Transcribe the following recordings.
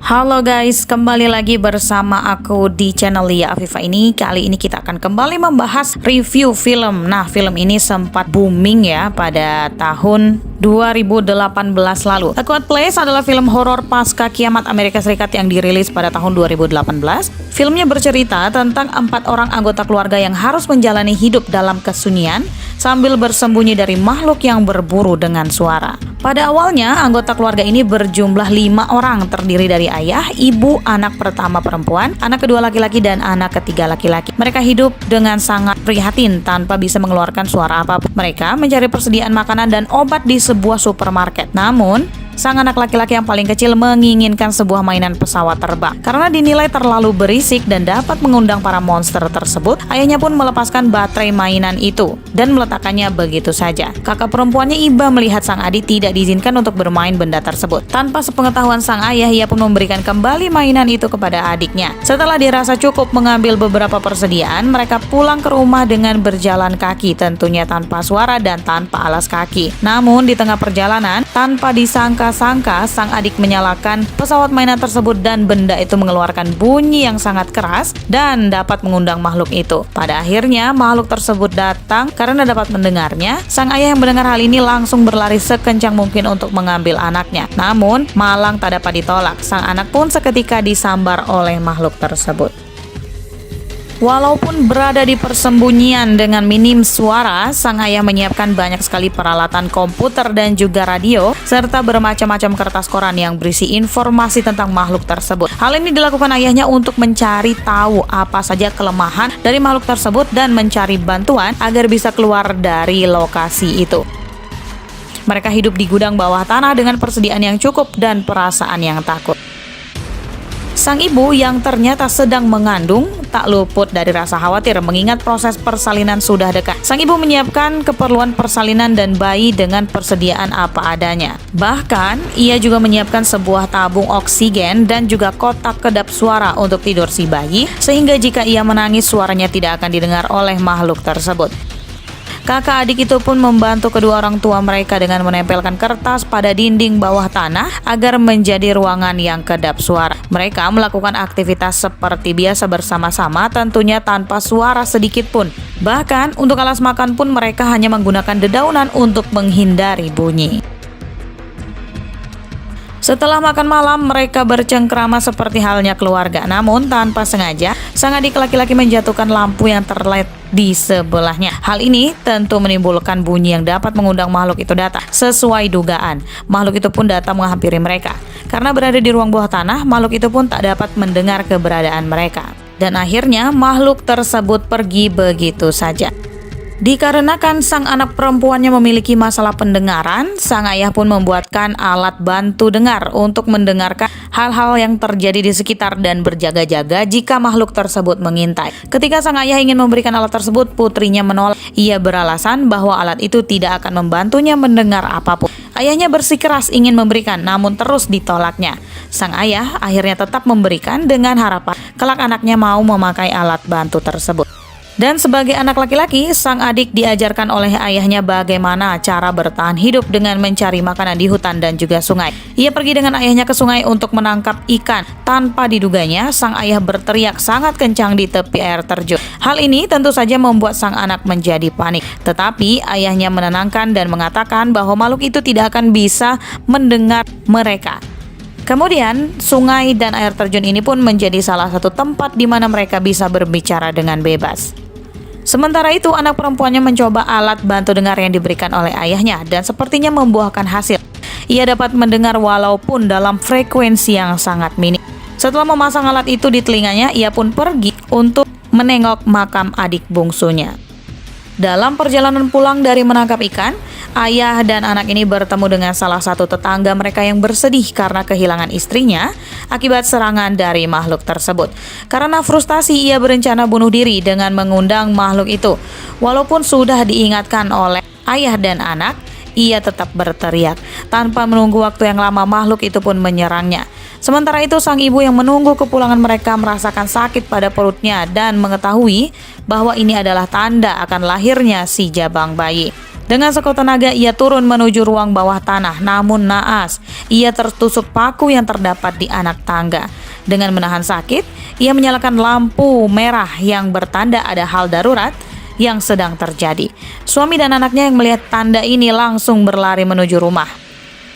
Halo guys, kembali lagi bersama aku di channel Lia Afifa ini. Kali ini kita akan kembali membahas review film. Nah, film ini sempat booming ya pada tahun 2018 lalu. A Quiet Place adalah film horor pasca kiamat Amerika Serikat yang dirilis pada tahun 2018. Filmnya bercerita tentang 4 orang anggota keluarga yang harus menjalani hidup dalam kesunyian sambil bersembunyi dari makhluk yang berburu dengan suara. Pada awalnya, anggota keluarga ini berjumlah 5 orang, terdiri dari ayah, ibu, anak pertama perempuan, anak kedua laki-laki, dan anak ketiga laki-laki. Mereka hidup dengan sangat prihatin tanpa bisa mengeluarkan suara apapun. Mereka mencari persediaan makanan dan obat di sebuah supermarket. Namun, sang anak laki-laki yang paling kecil menginginkan sebuah mainan pesawat terbang. Karena dinilai terlalu berisik dan dapat mengundang para monster tersebut, ayahnya pun melepaskan baterai mainan itu dan meletakkannya begitu saja. Kakak perempuannya iba melihat sang adik tidak diizinkan untuk bermain benda tersebut. Tanpa sepengetahuan sang ayah, ia pun memberikan kembali mainan itu kepada adiknya. Setelah dirasa cukup mengambil beberapa persediaan, mereka pulang ke rumah dengan berjalan kaki, tentunya tanpa suara dan tanpa alas kaki. Namun di tengah perjalanan, tanpa disangka sang adik menyalakan pesawat mainan tersebut dan benda itu mengeluarkan bunyi yang sangat keras dan dapat mengundang makhluk itu. Pada akhirnya makhluk tersebut datang karena dapat mendengarnya. Sang ayah yang mendengar hal ini langsung berlari sekencang mungkin untuk mengambil anaknya. Namun malang tak dapat ditolak. Sang anak pun seketika disambar oleh makhluk tersebut. Walaupun berada di persembunyian dengan minim suara, sang ayah menyiapkan banyak sekali peralatan komputer dan juga radio, serta bermacam-macam kertas koran yang berisi informasi tentang makhluk tersebut. Hal ini dilakukan ayahnya untuk mencari tahu apa saja kelemahan dari makhluk tersebut dan mencari bantuan agar bisa keluar dari lokasi itu. Mereka hidup di gudang bawah tanah dengan persediaan yang cukup dan perasaan yang takut. Sang ibu yang ternyata sedang mengandung tak luput dari rasa khawatir mengingat proses persalinan sudah dekat. Sang ibu menyiapkan keperluan persalinan dan bayi dengan persediaan apa adanya. Bahkan, ia juga menyiapkan sebuah tabung oksigen dan juga kotak kedap suara untuk tidur si bayi, sehingga jika ia menangis suaranya tidak akan didengar oleh makhluk tersebut. Kakak adik itu pun membantu kedua orang tua mereka dengan menempelkan kertas pada dinding bawah tanah agar menjadi ruangan yang kedap suara. Mereka melakukan aktivitas seperti biasa bersama-sama, tentunya tanpa suara sedikit pun. Bahkan untuk alas makan pun mereka hanya menggunakan dedaunan untuk menghindari bunyi. Setelah makan malam, mereka bercengkrama seperti halnya keluarga. Namun tanpa sengaja, sang adik laki-laki menjatuhkan lampu yang terlihat di sebelahnya. Hal ini tentu menimbulkan bunyi yang dapat mengundang makhluk itu datang. Sesuai dugaan, makhluk itu pun datang menghampiri mereka. Karena berada di ruang bawah tanah, makhluk itu pun tak dapat mendengar keberadaan mereka. Dan akhirnya makhluk tersebut pergi begitu saja. Dikarenakan sang anak perempuannya memiliki masalah pendengaran, sang ayah pun membuatkan alat bantu dengar untuk mendengarkan hal-hal yang terjadi di sekitar dan berjaga-jaga jika makhluk tersebut mengintai. Ketika sang ayah ingin memberikan alat tersebut, putrinya menolak. Ia beralasan bahwa alat itu tidak akan membantunya mendengar apapun. Ayahnya bersikeras ingin memberikan, namun terus ditolaknya. Sang ayah akhirnya tetap memberikan dengan harapan kelak anaknya mau memakai alat bantu tersebut. Dan sebagai anak laki-laki, sang adik diajarkan oleh ayahnya bagaimana cara bertahan hidup dengan mencari makanan di hutan dan juga sungai. Ia pergi dengan ayahnya ke sungai untuk menangkap ikan. Tanpa diduganya, sang ayah berteriak sangat kencang di tepi air terjun. Hal ini tentu saja membuat sang anak menjadi panik. Tetapi ayahnya menenangkan dan mengatakan bahwa makhluk itu tidak akan bisa mendengar mereka. Kemudian, sungai dan air terjun ini pun menjadi salah satu tempat di mana mereka bisa berbicara dengan bebas. Sementara itu, anak perempuannya mencoba alat bantu dengar yang diberikan oleh ayahnya dan sepertinya membuahkan hasil. Ia dapat mendengar walaupun dalam frekuensi yang sangat minim. Setelah memasang alat itu di telinganya, ia pun pergi untuk menengok makam adik bungsunya. Dalam perjalanan pulang dari menangkap ikan, ayah dan anak ini bertemu dengan salah satu tetangga mereka yang bersedih karena kehilangan istrinya akibat serangan dari makhluk tersebut. Karena frustasi, ia berencana bunuh diri dengan mengundang makhluk itu. Walaupun sudah diingatkan oleh ayah dan anak, ia tetap berteriak. Tanpa menunggu waktu yang lama, makhluk itu pun menyerangnya. Sementara itu, sang ibu yang menunggu kepulangan mereka merasakan sakit pada perutnya dan mengetahui bahwa ini adalah tanda akan lahirnya si jabang bayi. Dengan sekuat tenaga ia turun menuju ruang bawah tanah, namun naas, ia tertusuk paku yang terdapat di anak tangga. Dengan menahan sakit, ia menyalakan lampu merah yang bertanda ada hal darurat yang sedang terjadi. Suami dan anaknya yang melihat tanda ini langsung berlari menuju rumah.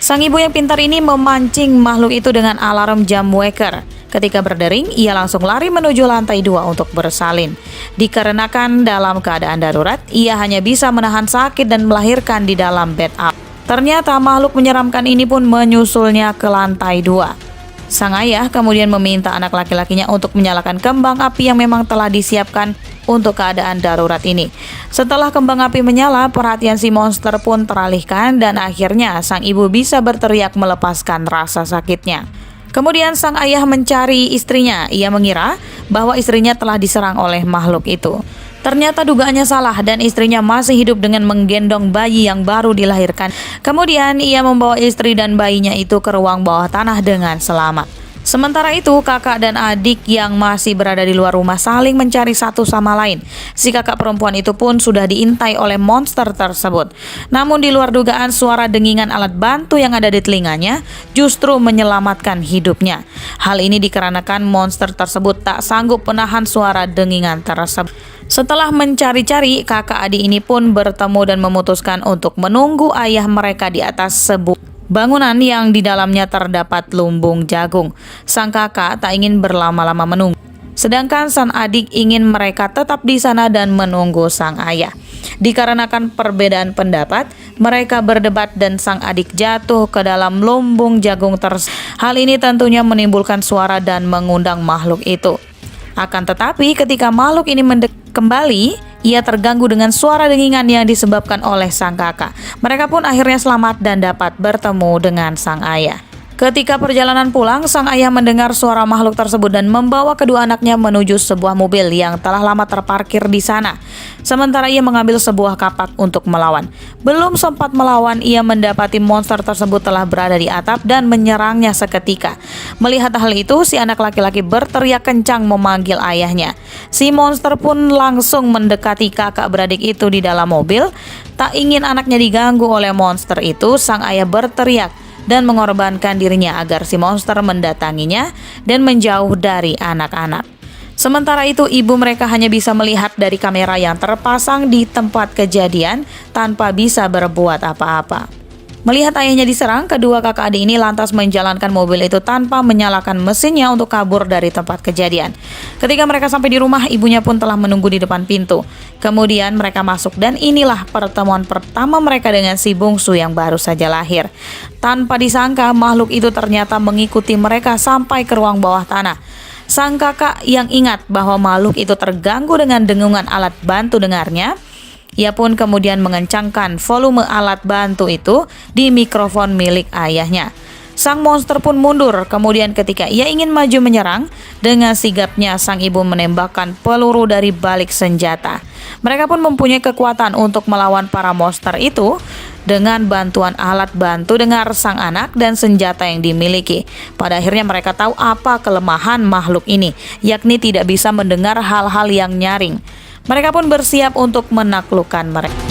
Sang ibu yang pintar ini memancing makhluk itu dengan alarm jam waker. Ketika berdering, ia langsung lari menuju lantai 2 untuk bersalin. Dikarenakan dalam keadaan darurat, ia hanya bisa menahan sakit dan melahirkan di dalam bed up. Ternyata makhluk menyeramkan ini pun menyusulnya ke lantai 2. Sang ayah kemudian meminta anak laki-lakinya untuk menyalakan kembang api yang memang telah disiapkan untuk keadaan darurat ini. Setelah kembang api menyala, perhatian si monster pun teralihkan dan akhirnya sang ibu bisa berteriak melepaskan rasa sakitnya. Kemudian sang ayah mencari istrinya. Ia mengira bahwa istrinya telah diserang oleh makhluk itu. Ternyata dugaannya salah dan istrinya masih hidup dengan menggendong bayi yang baru dilahirkan. Kemudian ia membawa istri dan bayinya itu ke ruang bawah tanah dengan selamat. Sementara itu, kakak dan adik yang masih berada di luar rumah saling mencari satu sama lain. Si kakak perempuan itu pun sudah diintai oleh monster tersebut. Namun di luar dugaan, suara dengingan alat bantu yang ada di telinganya justru menyelamatkan hidupnya. Hal ini dikarenakan monster tersebut tak sanggup menahan suara dengingan tersebut. Setelah mencari-cari, kakak adik ini pun bertemu dan memutuskan untuk menunggu ayah mereka di atas sebuah bangunan yang di dalamnya terdapat lumbung jagung. Sang kakak tak ingin berlama-lama menunggu, sedangkan sang adik ingin mereka tetap di sana dan menunggu sang ayah. Dikarenakan perbedaan pendapat, mereka berdebat dan sang adik jatuh ke dalam lumbung jagung tersebut. Hal ini tentunya menimbulkan suara dan mengundang makhluk itu. Akan tetapi ketika makhluk ini kembali, ia terganggu dengan suara dengingan yang disebabkan oleh sang kakak. Mereka pun akhirnya selamat dan dapat bertemu dengan sang ayah. Ketika perjalanan pulang, sang ayah mendengar suara makhluk tersebut dan membawa kedua anaknya menuju sebuah mobil yang telah lama terparkir di sana. Sementara ia mengambil sebuah kapak untuk melawan. Belum sempat melawan, ia mendapati monster tersebut telah berada di atap dan menyerangnya seketika. Melihat hal itu, si anak laki-laki berteriak kencang memanggil ayahnya. Si monster pun langsung mendekati kakak beradik itu di dalam mobil. Tak ingin anaknya diganggu oleh monster itu, sang ayah berteriak dan mengorbankan dirinya agar si monster mendatanginya dan menjauh dari anak-anak. Sementara itu, ibu mereka hanya bisa melihat dari kamera yang terpasang di tempat kejadian tanpa bisa berbuat apa-apa. Melihat ayahnya diserang, kedua kakak adik ini lantas menjalankan mobil itu tanpa menyalakan mesinnya untuk kabur dari tempat kejadian. Ketika mereka sampai di rumah, ibunya pun telah menunggu di depan pintu. Kemudian mereka masuk dan inilah pertemuan pertama mereka dengan si bungsu yang baru saja lahir. Tanpa disangka, makhluk itu ternyata mengikuti mereka sampai ke ruang bawah tanah. Sang kakak yang ingat bahwa makhluk itu terganggu dengan dengungan alat bantu dengarnya, ia pun kemudian mengencangkan volume alat bantu itu di mikrofon milik ayahnya. Sang monster pun mundur, kemudian ketika ia ingin maju menyerang, dengan sigapnya sang ibu menembakkan peluru dari balik senjata. Mereka pun mempunyai kekuatan untuk melawan para monster itu dengan bantuan alat bantu dengar sang anak dan senjata yang dimiliki. Pada akhirnya mereka tahu apa kelemahan makhluk ini, yakni tidak bisa mendengar hal-hal yang nyaring. Mereka pun bersiap untuk menaklukkan mereka.